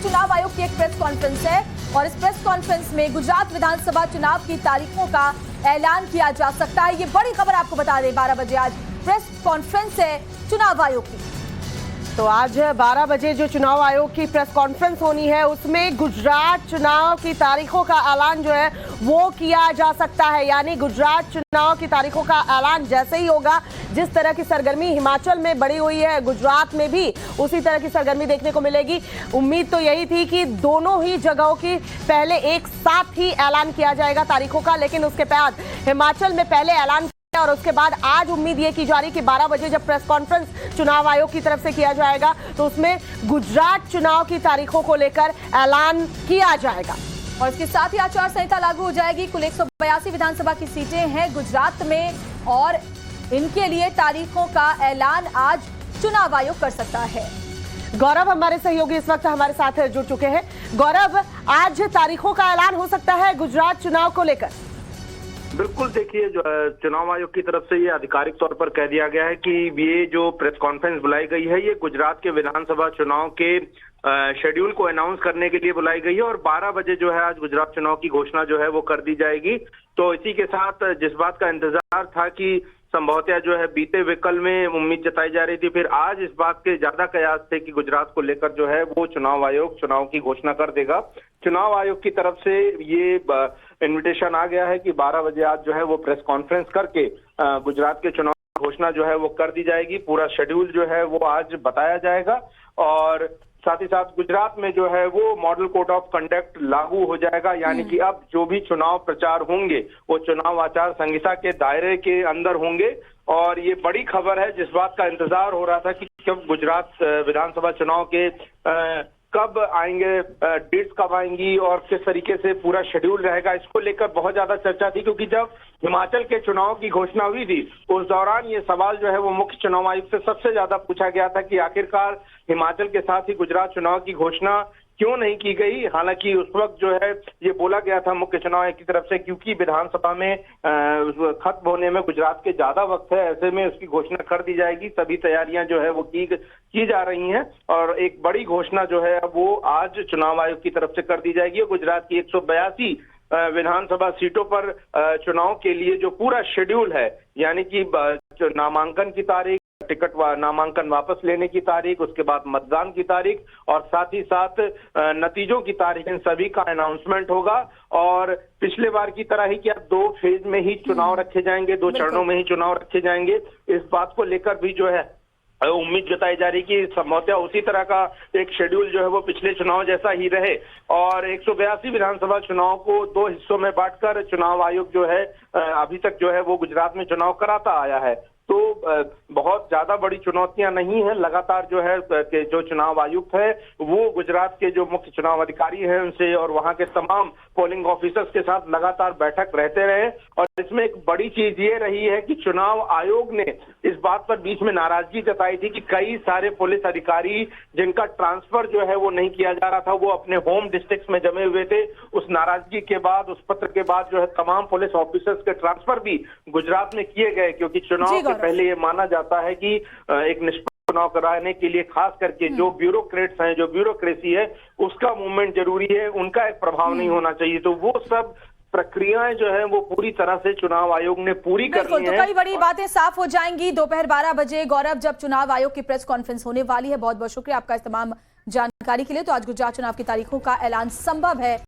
चुनाव आयोग की एक प्रेस कॉन्फ्रेंस है और इस प्रेस कॉन्फ्रेंस में गुजरात विधानसभा चुनाव की तारीखों का ऐलान किया जा सकता है। ये बड़ी खबर आपको बता दें, 12 बजे आज प्रेस कॉन्फ्रेंस है चुनाव आयोग की। तो आज 12 बजे जो चुनाव आयोग की प्रेस कॉन्फ्रेंस होनी है उसमें गुजरात चुनाव की तारीखों का ऐलान जो है वो किया जा सकता है। यानी गुजरात चुनाव की तारीखों का ऐलान जैसे ही होगा, जिस तरह की सरगर्मी हिमाचल में बढ़ी हुई है, गुजरात में भी उसी तरह की सरगर्मी देखने को मिलेगी। उम्मीद तो यही थी कि दोनों ही जगहों की पहले एक साथ ही ऐलान किया जाएगा तारीखों का, लेकिन उसके बाद हिमाचल में पहले ऐलान और उसके बाद आज उम्मीद ये की जा रही कि 12 बजे जब प्रेस कॉन्फ्रेंस चुनाव आयोग की तरफ से किया जाएगा तो उसमें गुजरात चुनाव की तारीखों को लेकर ऐलान किया जाएगा। और इसके साथ ही आचार संहिता लागू हो जाएगी। कुल 182 विधानसभा की सीटें हैं गुजरात में और इनके लिए तारीखों का ऐलान आज चुनाव आयोग कर सकता है। गौरव हमारे सहयोगी इस वक्त हमारे साथ जुड़ चुके हैं। गौरव, आज तारीखों का ऐलान हो सकता है गुजरात चुनाव को लेकर? बिल्कुल, देखिए जो चुनाव आयोग की तरफ से ये आधिकारिक तौर पर कह दिया गया है कि ये जो प्रेस कॉन्फ्रेंस बुलाई गई है ये गुजरात के विधानसभा चुनाव के शेड्यूल को अनाउंस करने के लिए बुलाई गई है और 12 बजे जो है आज गुजरात चुनाव की घोषणा जो है वो कर दी जाएगी। तो इसी के साथ जिस बात का इंतजार था कि संभवतः जो है बीते विकल में उम्मीद जताई जा रही थी, फिर आज इस बात के ज्यादा कयास थे कि गुजरात को लेकर जो है वो चुनाव आयोग चुनाव की घोषणा कर देगा। चुनाव आयोग की तरफ से ये इन्विटेशन आ गया है कि 12 बजे आज जो है वो प्रेस कॉन्फ्रेंस करके गुजरात के चुनाव की घोषणा जो है वो कर दी जाएगी। पूरा शेड्यूल जो है वो आज बताया जाएगा और साथ ही साथ गुजरात में जो है वो मॉडल कोड ऑफ कंडक्ट लागू हो जाएगा। यानी कि अब जो भी चुनाव प्रचार होंगे वो चुनाव आचार संहिता के दायरे के अंदर होंगे। और ये बड़ी खबर है, जिस बात का इंतजार हो रहा था कि कब गुजरात विधानसभा चुनाव के कब आएंगे, डेट्स कब आएंगी और किस तरीके से पूरा शेड्यूल रहेगा, इसको लेकर बहुत ज्यादा चर्चा थी। क्योंकि जब हिमाचल के चुनाव की घोषणा हुई थी उस दौरान ये सवाल जो है वो मुख्य चुनाव आयुक्त से सबसे ज्यादा पूछा गया था कि आखिरकार हिमाचल के साथ ही गुजरात चुनाव की घोषणा क्यों नहीं की गई। हालांकि उस वक्त जो है ये बोला गया था मुख्य चुनाव आयोग की तरफ से क्योंकि विधानसभा में खत्म होने में गुजरात के ज्यादा वक्त है, ऐसे में उसकी घोषणा कर दी जाएगी। सभी तैयारियां जो है वो की जा रही हैं और एक बड़ी घोषणा जो है वो आज चुनाव आयोग की तरफ से कर दी जाएगी। गुजरात की 182 विधानसभा सीटों पर चुनाव के लिए जो पूरा शेड्यूल है, यानी कि नामांकन की तारीख, टिकट नामांकन वापस लेने की तारीख, उसके बाद मतदान की तारीख और साथ ही साथ नतीजों की तारीख, इन सभी का अनाउंसमेंट होगा। और पिछले बार की तरह ही क्या 2 फेज में ही चुनाव रखे जाएंगे, 2 चरणों में ही चुनाव रखे जाएंगे, इस बात को लेकर भी जो है उम्मीद जताई जा रही कि संभवतः उसी तरह का एक शेड्यूल जो है वो पिछले चुनाव जैसा ही रहे। और 182 विधानसभा चुनाव को 2 हिस्सों में बांटकर चुनाव आयोग जो है अभी तक जो है वो गुजरात में चुनाव कराता आया है। तो बहुत ज्यादा बड़ी चुनौतियां नहीं है। लगातार जो है जो चुनाव आयुक्त है वो गुजरात के जो मुख्य चुनाव अधिकारी हैं उनसे और वहां के तमाम पोलिंग ऑफिसर्स के साथ लगातार बैठक रहते रहे। और इसमें एक बड़ी चीज ये रही है कि चुनाव आयोग ने इस बात पर बीच में नाराजगी जताई थी कि कई सारे पुलिस अधिकारी जिनका ट्रांसफर जो है वो नहीं किया जा रहा था, वो अपने होम डिस्ट्रिक्ट में जमे हुए थे। उस नाराजगी के बाद, उस पत्र के बाद जो है तमाम पुलिस ऑफिसर्स के ट्रांसफर भी गुजरात में किए गए। क्योंकि चुनाव से पहले ये माना जाता है कि एक निष्पक्ष चुनाव कराने के लिए खास करके जो ब्यूरोक्रेट्स हैं, जो ब्यूरोक्रेसी है, उसका मूवमेंट जरूरी है, उनका एक प्रभाव नहीं होना चाहिए। तो वो सब प्रक्रियाएं जो है वो पूरी तरह से चुनाव आयोग ने पूरी करनी है। तो कई बड़ी बातें साफ हो जाएंगी दोपहर 12 बजे। गौरव, जब चुनाव आयोग की प्रेस कॉन्फ्रेंस होने वाली है, बहुत बहुत शुक्रिया आपका इस तमाम जानकारी के लिए। तो आज गुजरात चुनाव की तारीखों का ऐलान संभव है।